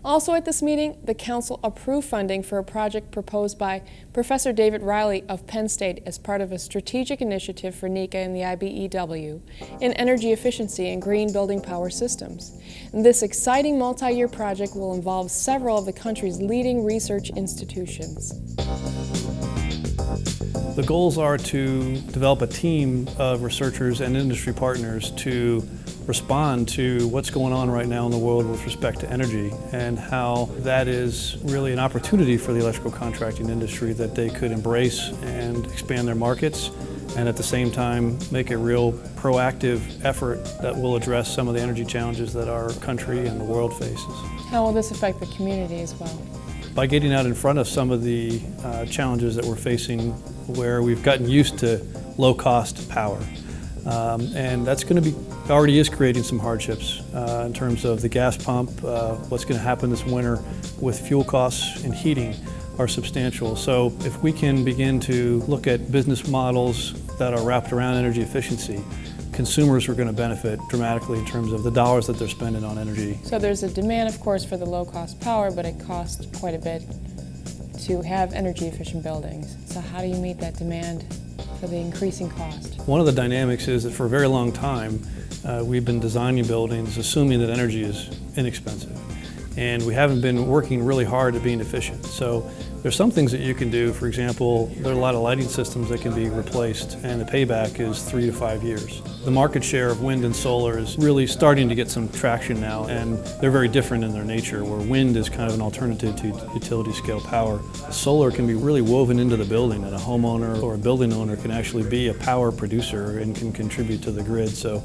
Also at this meeting, the Council approved funding for a project proposed by Professor David Riley of Penn State as part of a strategic initiative for NECA and the IBEW in energy efficiency and green building power systems. And this exciting multi-year project will involve several of the country's leading research institutions. The goals are to develop a team of researchers and industry partners to respond to what's going on right now in the world with respect to energy and how that is really an opportunity for the electrical contracting industry that they could embrace and expand their markets and at the same time make a real proactive effort that will address some of the energy challenges that our country and the world faces. How will this affect the community as well? By getting out in front of some of the challenges that we're facing where we've gotten used to low-cost power. And that's going to be, already is creating some hardships in terms of the gas pump. What's going to happen this winter with fuel costs and heating are substantial. So if we can begin to look at business models that are wrapped around energy efficiency, consumers are going to benefit dramatically in terms of the dollars that they're spending on energy. So there's a demand, of course, for the low-cost power, but it costs quite a bit to have energy-efficient buildings. So how do you meet that demand for the increasing cost? One of the dynamics is that for a very long time, we've been designing buildings assuming that energy is inexpensive. And we haven't been working really hard at being efficient. So there's some things that you can do. For example, there are a lot of lighting systems that can be replaced and the payback is 3 to 5 years. The market share of wind and solar is really starting to get some traction now, and they're very different in their nature, where wind is kind of an alternative to utility scale power. Solar can be really woven into the building, and a homeowner or a building owner can actually be a power producer and can contribute to the grid. So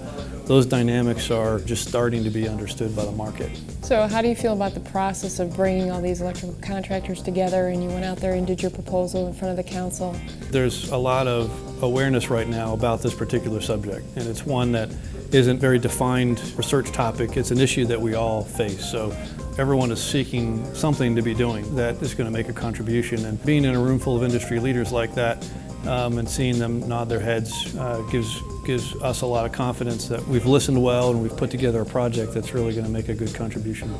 those dynamics are just starting to be understood by the market. So how do you feel about the process of bringing all these electrical contractors together, and you went out there and did your proposal in front of the council? There's a lot of awareness right now about this particular subject, and it's one that isn't very defined research topic. It's an issue that we all face. So everyone is seeking something to be doing that is going to make a contribution, and being in a room full of industry leaders like that and seeing them nod their heads gives us a lot of confidence that we've listened well and we've put together a project that's really going to make a good contribution.